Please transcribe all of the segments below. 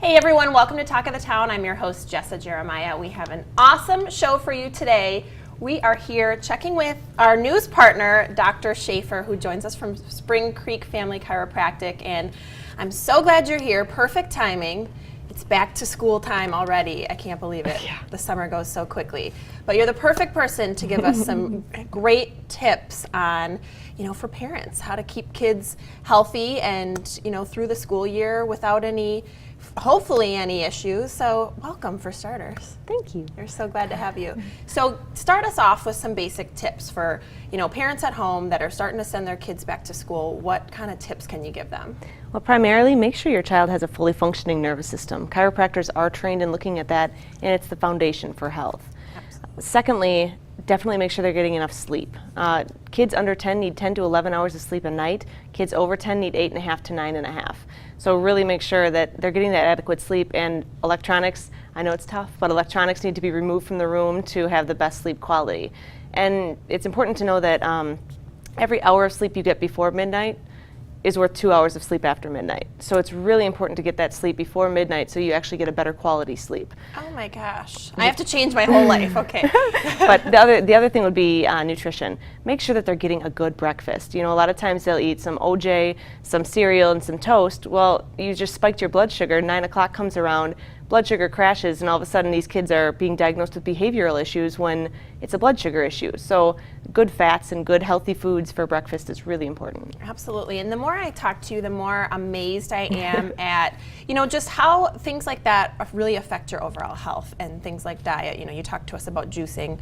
Hey everyone, welcome to Talk of the Town. I'm your host, Jessa Jeremiah. We have an awesome show for you today. We are here checking with our news partner, Dr. Schaefer, who joins us from Spring Creek Family Chiropractic. And I'm so glad you're here. Perfect timing. It's back to school time already. I can't believe it. Yeah. The summer goes so quickly. But you're the perfect person to give us some great tips on, for parents, how to keep kids healthy and, through the school year without hopefully any issues. So welcome for starters. Thank you. We're so glad to have you. So start us off with some basic tips for, parents at home that are starting to send their kids back to school. What kind of tips can you give them? Well, primarily make sure your child has a fully functioning nervous system. Chiropractors are trained in looking at that, and it's the foundation for health. Absolutely. Secondly, definitely make sure they're getting enough sleep. Kids under 10 need 10 to 11 hours of sleep a night. Kids over 10 need 8.5 to 9.5. So really make sure that they're getting that adequate sleep. And electronics, I know it's tough, but electronics need to be removed from the room to have the best sleep quality. And it's important to know that every hour of sleep you get before midnight is worth 2 hours of sleep after midnight. So it's really important to get that sleep before midnight so you actually get a better quality sleep. Oh my gosh. I have to change my whole life. Okay. But the other thing would be nutrition. Make sure that they're getting a good breakfast. A lot of times they'll eat some OJ, some cereal, and some toast. Well, you just spiked your blood sugar. 9 o'clock comes around, blood sugar crashes, and all of a sudden these kids are being diagnosed with behavioral issues when it's a blood sugar issue. So good fats and good healthy foods for breakfast is really important. Absolutely. And the more I talk to you, the more amazed I am at, just how things like that really affect your overall health and things like diet. You talked to us about juicing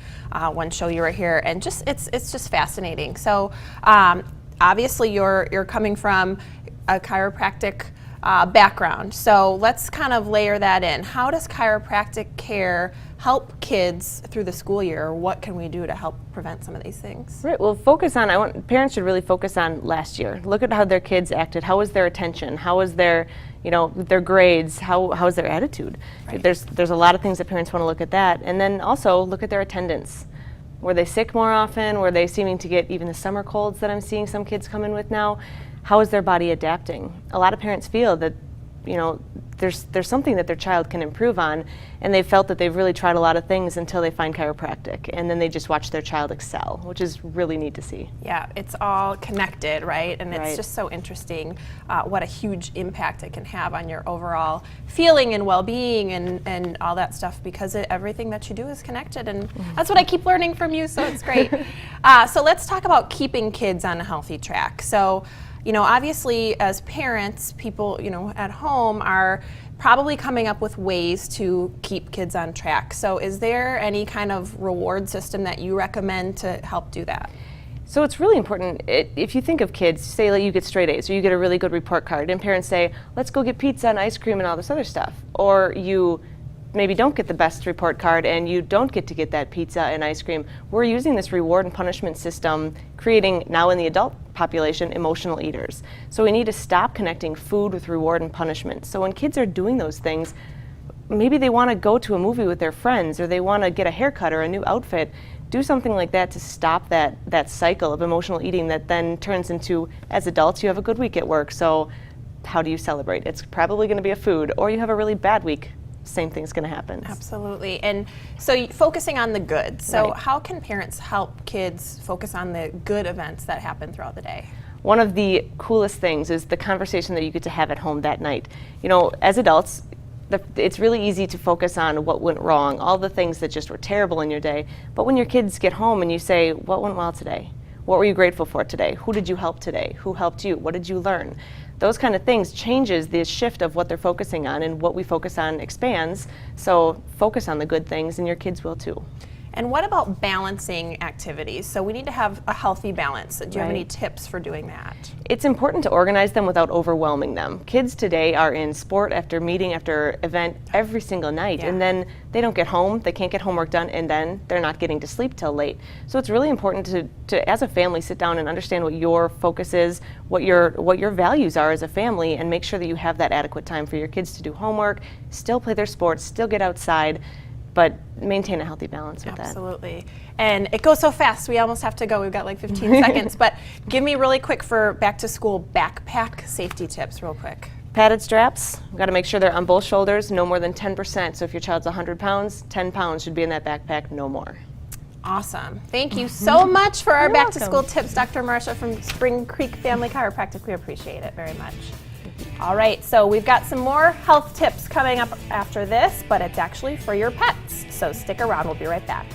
one show you were here, and it's just fascinating. So obviously you're coming from a chiropractic background. So let's kind of layer that in. How does chiropractic care help kids through the school year? What can we do to help prevent some of these things? Right. Well, parents should really focus on last year. Look at how their kids acted. How was their attention? How was their grades? How was their attitude? Right. There's a lot of things that parents want to look at that. And then also look at their attendance. Were they sick more often? Were they seeming to get even the summer colds that I'm seeing some kids come in with now? How is their body adapting? A lot of parents feel that, there's something that their child can improve on, and they've felt that they've really tried a lot of things until they find chiropractic, and then they just watch their child excel, which is really neat to see. Yeah, it's all connected, right? And it's just so interesting what a huge impact it can have on your overall feeling and well-being and all that stuff, because everything that you do is connected, and that's what I keep learning from you, so it's great. So let's talk about keeping kids on a healthy track. So, obviously as parents, people, at home are probably coming up with ways to keep kids on track. So is there any kind of reward system that you recommend to help do that? So it's really important, if you think of kids, say like you get straight A's or you get a really good report card and parents say, let's go get pizza and ice cream and all this other stuff. Or you maybe don't get the best report card and you don't get to get that pizza and ice cream. We're using this reward and punishment system, creating now in the adult population emotional eaters. So we need to stop connecting food with reward and punishment. So when kids are doing those things, maybe they want to go to a movie with their friends or they want to get a haircut or a new outfit. Do something like that to stop that cycle of emotional eating that then turns into, as adults, you have a good week at work. So how do you celebrate? It's probably going to be a food, or you have a really bad week. Same thing's going to happen. Absolutely. And so focusing on the good. So how can parents help kids focus on the good events that happen throughout the day? One of the coolest things is the conversation that you get to have at home that night. As adults, it's really easy to focus on what went wrong, all the things that just were terrible in your day. But when your kids get home and you say, what went well today? What were you grateful for today? Who did you help today? Who helped you? What did you learn? Those kind of things changes the shift of what they're focusing on, and what we focus on expands. So focus on the good things, and your kids will too. And what about balancing activities? So we need to have a healthy balance. Do you have any tips for doing that? It's important to organize them without overwhelming them. Kids today are in sport after meeting after event every single night, and then they don't get home, they can't get homework done, and then they're not getting to sleep till late. So it's really important to as a family, sit down and understand what your focus is, what your values are as a family, and make sure that you have that adequate time for your kids to do homework, still play their sports, still get outside, but maintain a healthy balance with that. Absolutely. And it goes so fast, we almost have to go. We've got like 15 seconds, but give me really quick for back to school backpack safety tips real quick. Padded straps, we've got to make sure they're on both shoulders, no more than 10%. So if your child's 100 pounds, 10 pounds should be in that backpack, no more. Awesome. Thank you so much for our You're back-to-school welcome. tips, Dr. Marcia from Spring Creek Family Chiropractic. We appreciate it very much. All right, so we've got some more health tips coming up after this, but it's actually for your pets. So stick around, we'll be right back.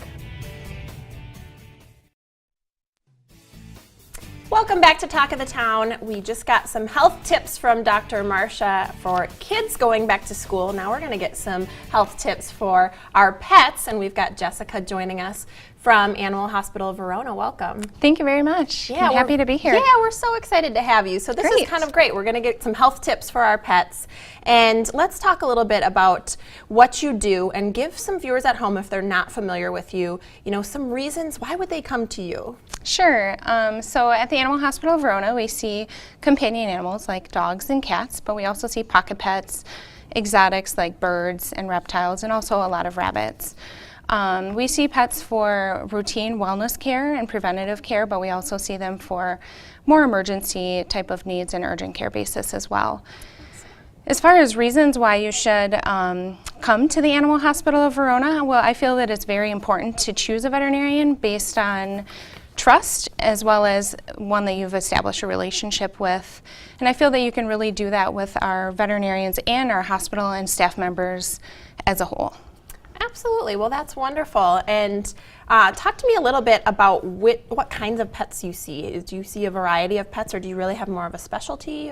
Welcome back to Talk of the Town. We just got some health tips from Dr. Marcia for kids going back to school. Now we're going to get some health tips for our pets, and we've got Jessica joining us from Animal Hospital Verona. Welcome. Thank you very much. I'm we're happy to be here. Yeah, we're so excited to have you. So this is Great. kind of great. We're going to get some health tips for our pets. And let's talk a little bit about what you do and give some viewers at home, if they're not familiar with you, some reasons why would they come to you? Sure. So at the Animal Hospital of Verona, we see companion animals like dogs and cats, but we also see pocket pets, exotics like birds and reptiles, and also a lot of rabbits. We see pets for routine wellness care and preventative care, but we also see them for more emergency type of needs and urgent care basis as well. As far as reasons why you should come to the Animal Hospital of Verona, well, I feel that it's very important to choose a veterinarian based on trust, as well as one that you've established a relationship with. And I feel that you can really do that with our veterinarians and our hospital and staff members as a whole. Absolutely. Well, that's wonderful. And talk to me a little bit about what kinds of pets you see. Do you see a variety of pets, or do you really have more of a specialty?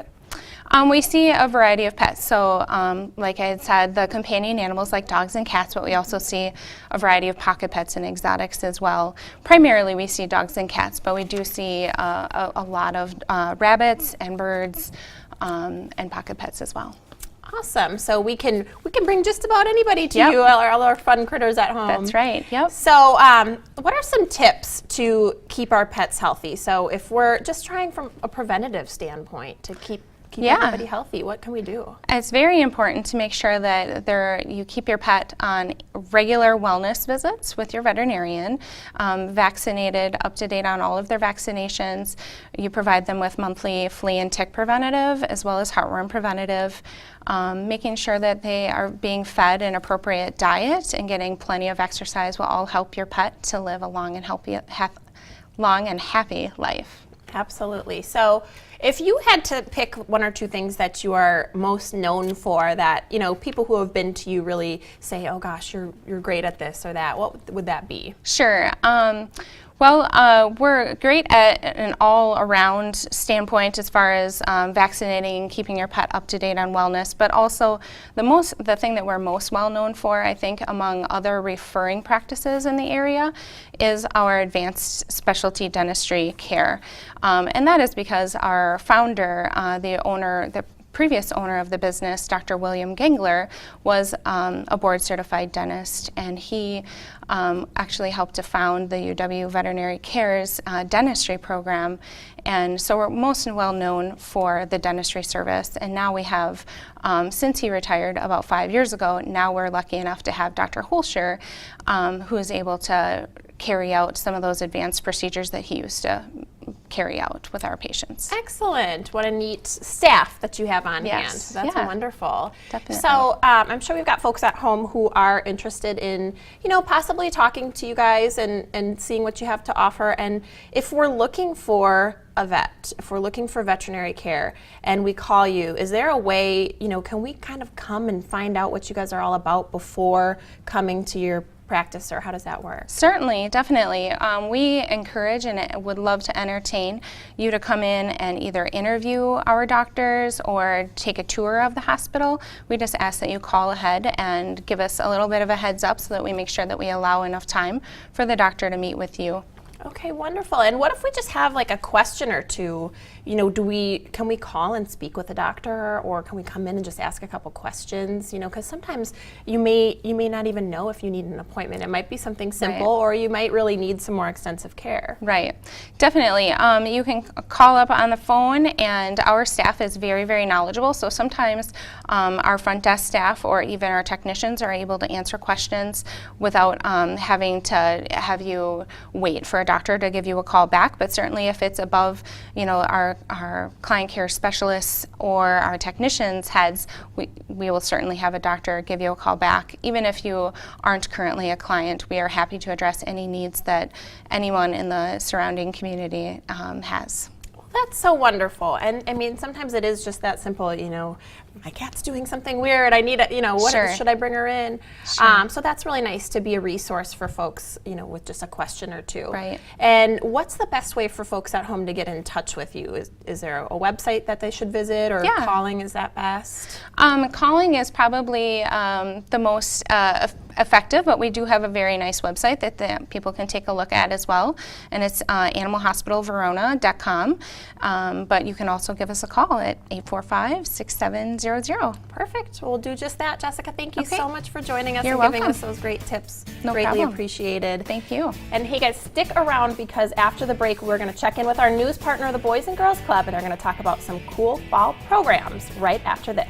We see a variety of pets. So like I had said, the companion animals like dogs and cats, but we also see a variety of pocket pets and exotics as well. Primarily we see dogs and cats, but we do see a lot of rabbits and birds and pocket pets as well. Awesome. So we can bring just about anybody to Yep. you, all our fun critters at home. That's right. Yep. So what are some tips to keep our pets healthy? So if we're just trying from a preventative standpoint to keep Yeah. everybody healthy, what can we do? It's very important to make sure that you keep your pet on regular wellness visits with your veterinarian, vaccinated, up to date on all of their vaccinations. You provide them with monthly flea and tick preventative as well as heartworm preventative, making sure that they are being fed an appropriate diet and getting plenty of exercise will all help your pet to live a long and happy life. Absolutely. So if you had to pick one or two things that you are most known for that, people who have been to you really say, oh gosh, you're great at this or that, what would that be? Sure. We're great at an all-around standpoint as far as vaccinating, keeping your pet up to date on wellness, but also the thing that we're most well known for, I think, among other referring practices in the area, is our advanced specialty dentistry care. And that is because our founder, the previous owner of the business, Dr. William Gangler, was a board-certified dentist, and he actually helped to found the UW Veterinary Care's dentistry program. And so we're most well known for the dentistry service. And now we have, since he retired about 5 years ago, now we're lucky enough to have Dr. Holscher, who is able to carry out some of those advanced procedures that he used to carry out with our patients. Excellent. What a neat staff that you have on hand. Yes. That's Yeah. wonderful. Definitely. So I'm sure we've got folks at home who are interested in, possibly talking to you guys and seeing what you have to offer. And if we're looking for a vet, if we're looking for veterinary care and we call you, is there a way, can we kind of come and find out what you guys are all about before coming to your practice, or how does that work? Certainly, definitely. We encourage and would love to entertain you to come in and either interview our doctors or take a tour of the hospital. We just ask that you call ahead and give us a little bit of a heads up so that we make sure that we allow enough time for the doctor to meet with you. Okay, wonderful. And what if we just have like a question or two? Can we call and speak with the doctor, or can we come in and just ask a couple questions? Because sometimes you may not even know if you need an appointment. It might be something simple, or you might really need some more extensive care. Right, definitely. You can call up on the phone, and our staff is very, very knowledgeable. So sometimes our front desk staff or even our technicians are able to answer questions without having to have you wait for a doctor to give you a call back, but certainly if it's above, our client care specialists or our technicians' heads, we will certainly have a doctor give you a call back. Even if you aren't currently a client, we are happy to address any needs that anyone in the surrounding community has. That's so wonderful. And I mean, sometimes it is just that simple, my cat's doing something weird. I need what Sure. should I bring her in? Sure. So that's really nice to be a resource for folks, with just a question or two. Right. And what's the best way for folks at home to get in touch with you? Is there a website that they should visit, or Yeah. calling is that best? Calling is probably the most effective, but we do have a very nice website that people can take a look at as well, and it's animalhospitalverona.com. But you can also give us a call at 845-6700. Perfect. We'll do just that. Jessica, thank you Okay. so much for joining us You're and giving welcome. us those great tips. No Greatly problem. appreciated. Thank you. And hey guys, stick around because after the break, we're going to check in with our news partner, the Boys and Girls Club, and are going to talk about some cool fall programs right after this.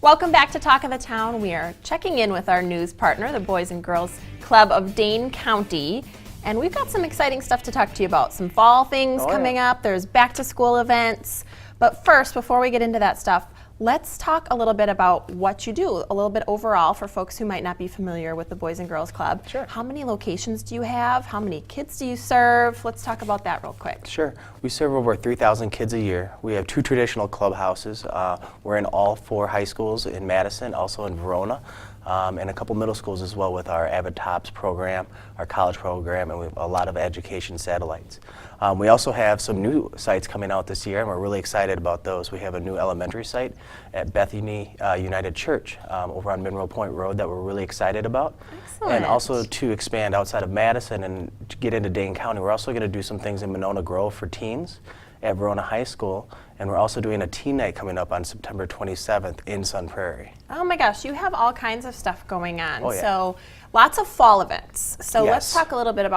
Welcome back to Talk of the Town. We are checking in with our news partner, the Boys and Girls Club of Dane County. And we've got some exciting stuff to talk to you about. Some fall things coming up. There's back to school events. But first, before we get into that stuff, let's talk a little bit about what you do, a little bit overall for folks who might not be familiar with the Boys and Girls Club. Sure. How many locations do you have? How many kids do you serve? Let's talk about that real quick. Sure. We serve over 3,000 kids a year. We have 2 traditional clubhouses. We're in all 4 high schools in Madison, also in Verona, and a couple middle schools as well with our Avid Tops program, our college program, and we have a lot of education satellites. We also have some new sites coming out this year, and we're really excited about those. We have a new elementary site at Bethany United Church over on Monroe Point Road that we're really excited about. Excellent. And also to expand outside of Madison and to get into Dane County, we're also going to do some things in Monona Grove for teens at Verona High School, and we're also doing a teen night coming up on September 27th in Sun Prairie. Oh my gosh, you have all kinds of stuff going on. Oh, yeah. So lots of fall events. So let's Yes. talk a little bit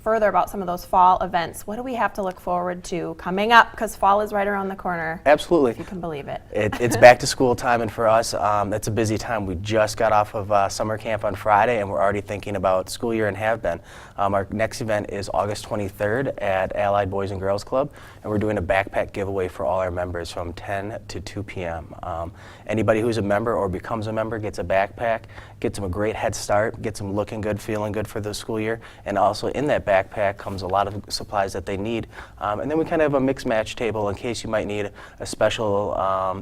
further about some of those fall events. What do we have to look forward to coming up? Because fall is right around the corner. Absolutely. If you can believe it. It's back to school time, and for us, it's a busy time. We just got off of summer camp on Friday, and we're already thinking about school year and have been. Our next event is August 23rd at Allied Boys and Girls Club, and we're doing a backpack giveaway for all our members from 10 to 2 p.m. Anybody who's a member or becomes a member gets a backpack, gets them a great head start, gets them looking good, feeling good for the school year, and also in that backpack comes a lot of supplies that they need. And then we kind of have a mix match table in case you might need a special,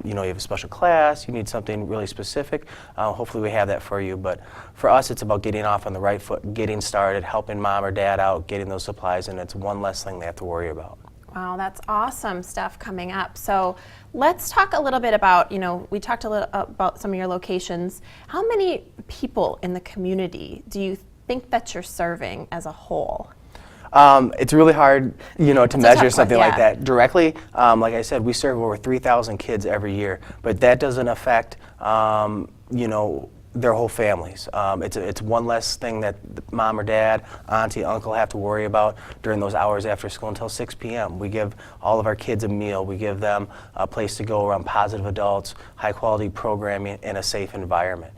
you have a special class, you need something really specific. Hopefully we have that for you, but for us it's about getting off on the right foot, getting started, helping mom or dad out, getting those supplies, and it's one less thing they have to worry about. Wow, that's awesome stuff coming up. So let's talk a little bit about, we talked a little about some of your locations. How many people in the community do you think that you're serving as a whole? It's really hard, to tough measure one, something like yeah. that directly. Like I said, we serve over 3,000 kids every year, but that doesn't affect, their whole families. It's one less thing that mom or dad, auntie, uncle have to worry about during those hours after school until 6 p.m. We give all of our kids a meal. We give them a place to go around positive adults, high quality programming, in a safe environment.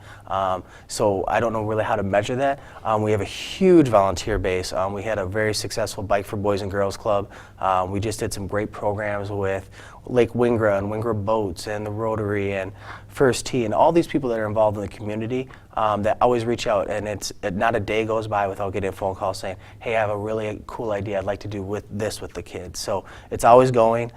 So I don't know really how to measure that. We have a huge volunteer base. We had a very successful Bike for Boys and Girls Club. We just did some great programs with Lake Wingra and Wingra Boats and the Rotary and First Tee and all these people that are involved in the community that always reach out, and not a day goes by without getting a phone call saying, hey, I have a really cool idea I'd like to do with the kids. So it's always going.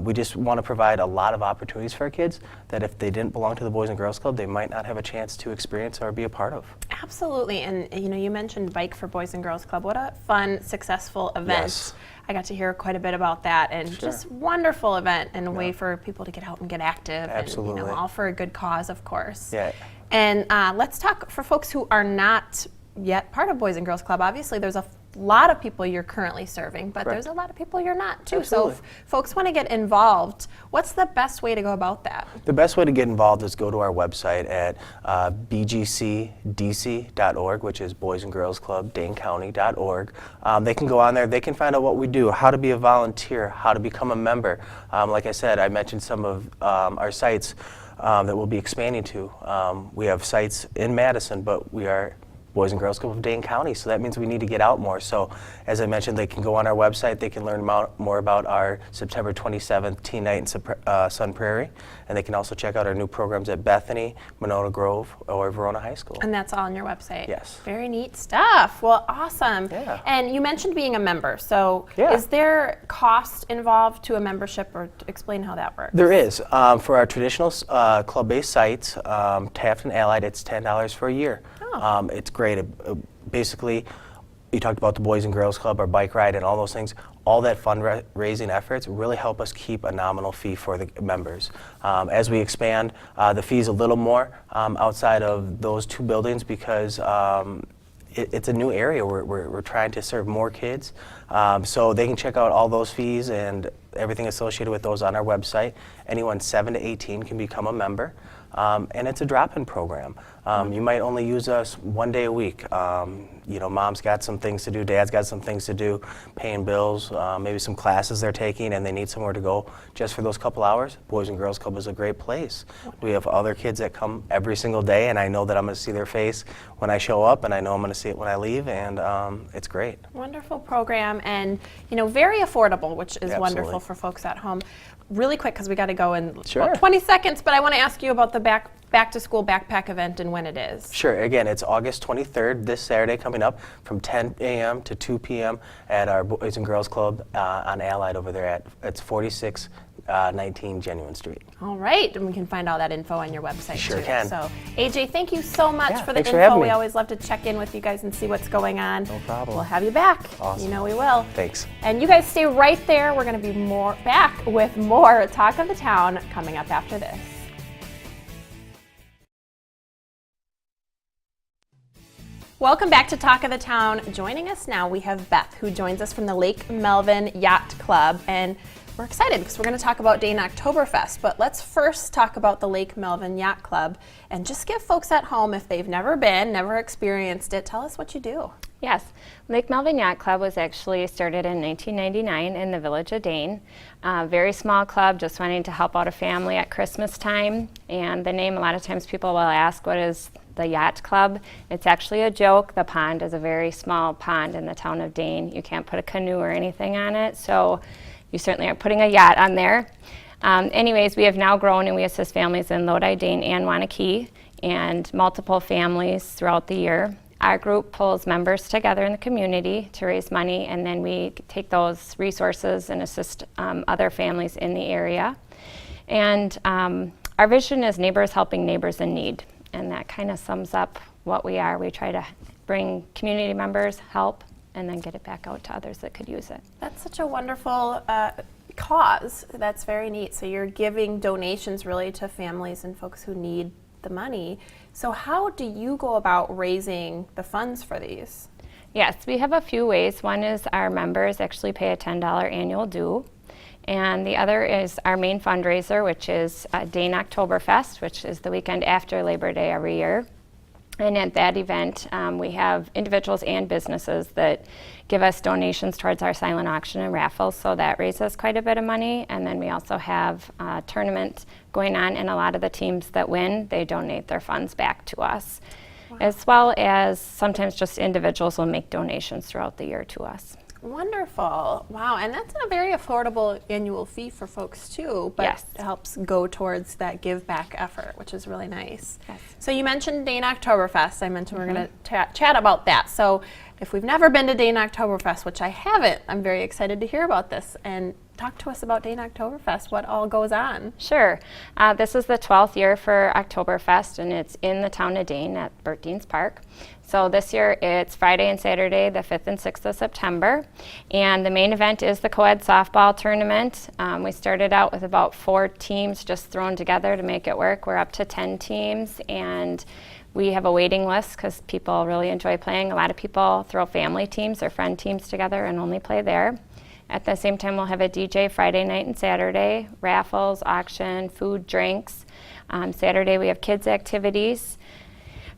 We just want to provide a lot of opportunities for our kids that if they didn't belong to the Boys and Girls Club, they might not have a chance to experience or be a part of. Absolutely, and you mentioned Bike for Boys and Girls Club. What a fun, successful event. Yes. I got to hear quite a bit about that, and Sure. just wonderful event and a way for people to get out and get active. Absolutely. And, all for a good cause, of course. Yeah. And let's talk for folks who are not yet part of Boys and Girls Club. Obviously, there's a lot of people you're currently serving, but there's a lot of people you're not too. Absolutely. So if folks want to get involved, what's the best way to go about that? The best way to get involved is go to our website at bgcdc.org, which is Boys and Girls Club DaneCounty.org. They can go on there. They can find out what we do, how to be a volunteer, how to become a member. Like I said, I mentioned some of our sites that we'll be expanding to. We have sites in Madison, but we are Boys and Girls Club of Dane County, so that means we need to get out more. So as I mentioned, they can go on our website, they can learn more about our September 27th Teen Night in Sun Prairie, and they can also check out our new programs at Bethany, Monona Grove, or Verona High School. And that's all on your website? Yes. Very neat stuff. Well, awesome. Yeah. And you mentioned being a member, so Yeah. is there cost involved to a membership, or explain how that works? There is. For our traditional club-based sites, Taft and Allied, it's $10 for a year. Oh. It's great. Basically, you talked about the Boys and Girls Club, our bike ride, and all those things. All that fundraising efforts really help us keep a nominal fee for the members. As we expand, the fee's a little more outside of those two buildings because it's a new area. We're trying to serve more kids. So they can check out all those fees and everything associated with those on our website. Anyone 7 to 18 can become a member. And it's a drop-in program. You might only use us one day a week. Mom's got some things to do, dad's got some things to do, paying bills, maybe some classes they're taking, and they need somewhere to go just for those couple hours. Boys and Girls Club is a great place. We have other kids that come every single day, and I know that I'm going to see their face when I show up, and I know I'm going to see it when I leave, and it's great. Wonderful program, and very affordable, which is Absolutely. wonderful for folks at home. Really quick, because we got to go in Sure. about 20 seconds, but I want to ask you about the back to school backpack event and when it is. Sure. Again, it's August 23rd, this Saturday coming up from 10 a.m. to 2 p.m. at our Boys and Girls Club on Allied over there it's 4619 Genuine Street. All right, and we can find all that info on your website Sure too. can. So, AJ, thank you so much Yeah, for the thanks for info. having We me. always love to check in with you guys and see what's going on. No problem. We'll have you back. Awesome. You know we will. Thanks. And you guys stay right there. We're going to be back with more Talk of the Town coming up after this. Welcome back to Talk of the Town. Joining us now, we have Beth, who joins us from the Lake Melvin Yacht Club. And we're excited because we're going to talk about Dane Oktoberfest. But let's first talk about the Lake Melvin Yacht Club and just give folks at home, if they've never been, never experienced it, tell us what you do. Yes, Lake Melvin Yacht Club was actually started in 1999 in the village of Dane. Very small club, just wanting to help out a family at Christmas time. And the name, a lot of times people will ask, what is the Yacht Club? It's actually a joke. The pond is a very small pond in the town of Dane. You can't put a canoe or anything on it, so you certainly aren't putting a yacht on there. Anyways, we have now grown and we assist families in Lodi, Dane, and Wanakee, and multiple families throughout the year. Our group pulls members together in the community to raise money, and then we take those resources and assist other families in the area. And our vision is neighbors helping neighbors in need, and that kind of sums up what we are. We try to bring community members help and then get it back out to others that could use it. That's such a wonderful cause. That's very neat. So you're giving donations really to families and folks who need the money. So how do you go about raising the funds for these? Yes, we have a few ways. One is our members actually pay a $10 annual due. And the other is our main fundraiser, which is Dane Oktoberfest, which is the weekend after Labor Day every year. And at that event, we have individuals and businesses that give us donations towards our silent auction and raffles, so that raises quite a bit of money. And then we also have a tournament going on, and a lot of the teams that win, they donate their funds back to us. Wow. As well as sometimes just individuals will make donations throughout the year to us. Wonderful. Wow, and that's a very affordable annual fee for folks too, but yes, it helps go towards that give back effort, which is really nice. Yes. So you mentioned Dane Oktoberfest. I mentioned we're going to chat about that. So if we've never been to Dane Oktoberfest, which I haven't, I'm very excited to hear about this. And talk to us about Dane Oktoberfest, what all goes on. Sure. This is the 12th year for Oktoberfest, and it's in the town of Dane at Bert Dean's Park. So this year it's Friday and Saturday, the 5th and 6th of September. And the main event is the co-ed softball tournament. We started out with about 4 teams just thrown together to make it work. We're up to 10 teams, and We have a waiting list because people really enjoy playing. A lot of people throw family teams or friend teams together and only play there. At the same time, we'll have a DJ Friday night and Saturday, raffles, auction, food, drinks. Saturday, we have kids' activities.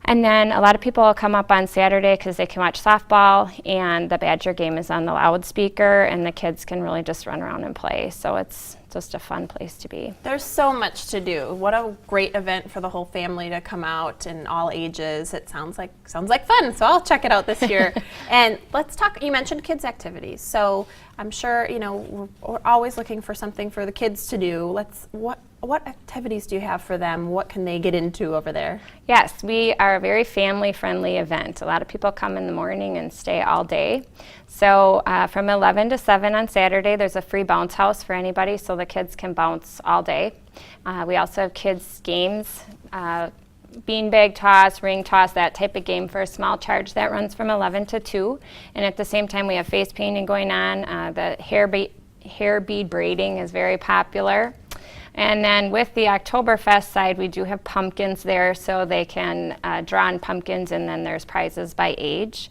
And then a lot of people will come up on Saturday because they can watch softball, and the Badger game is on the loudspeaker, and the kids can really just run around and play. So it's just a fun place to be. There's so much to do. What a great event for the whole family to come out in all ages. It sounds like fun, so I'll check it out this year. And let's talk, you mentioned kids activities. So I'm sure, we're always looking for something for the kids to do. What activities do you have for them? What can they get into over there? Yes, we are a very family-friendly event. A lot of people come in the morning and stay all day. So from 11 to 7 on Saturday, there's a free bounce house for anybody, so the kids can bounce all day. We also have kids' games, beanbag toss, ring toss, that type of game for a small charge that runs from 11 to 2. And at the same time, we have face painting going on. The hair bead braiding is very popular. And then with the Oktoberfest side, we do have pumpkins there, so they can draw on pumpkins, and then there's prizes by age.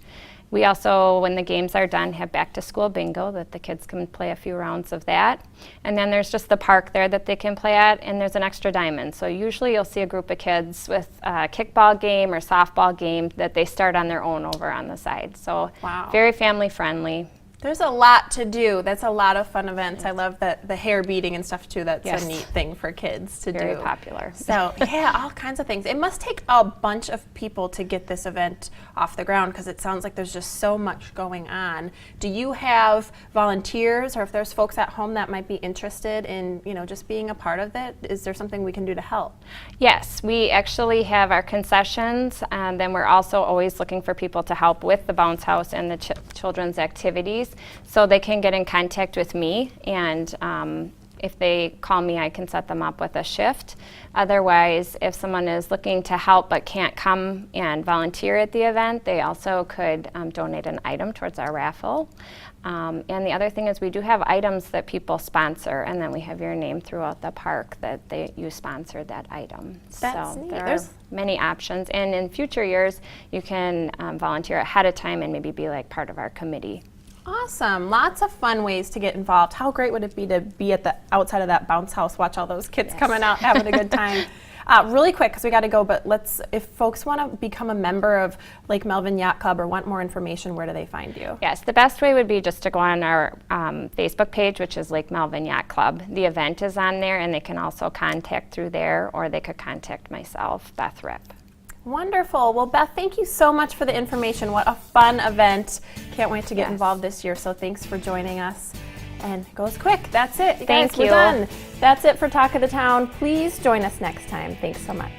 We also, when the games are done, have back to school bingo that the kids can play a few rounds of that. And then there's just the park there that they can play at, and there's an extra diamond. So usually you'll see a group of kids with a kickball game or softball game that they start on their own over on the side. So wow. Very family friendly. There's a lot to do. That's a lot of fun events. I love that the hair beading and stuff too. That's Yes. a neat thing for kids to do. Very popular. So yeah, all kinds of things. It must take a bunch of people to get this event off the ground because it sounds like there's just so much going on. Do you have volunteers, or if there's folks at home that might be interested in, just being a part of it? Is there something we can do to help? Yes, we actually have our concessions, and then we're also always looking for people to help with the bounce house and the children's activities. So they can get in contact with me, and if they call me, I can set them up with a shift. Otherwise, if someone is looking to help but can't come and volunteer at the event, they also could donate an item towards our raffle. And the other thing is we do have items that people sponsor, and then we have your name throughout the park that you sponsored that item. That's so neat. there There's are many options, and in future years, you can volunteer ahead of time and maybe be like part of our committee. Awesome. Lots of fun ways to get involved. How great would it be to be at the outside of that bounce house, watch all those kids coming out, having a good time. Really quick, because we got to go, but if folks want to become a member of Lake Melvin Yacht Club or want more information, where do they find you? Yes, the best way would be just to go on our Facebook page, which is Lake Melvin Yacht Club. The event is on there, and they can also contact through there, or they could contact myself, Beth Ripp. Wonderful. Well, Beth, thank you so much for the information. What a fun event. Can't wait to get involved this year, so thanks for joining us. And it goes quick. That's it. You guys, Thank we're you. done. That's it for Talk of the Town. Please join us next time. Thanks so much.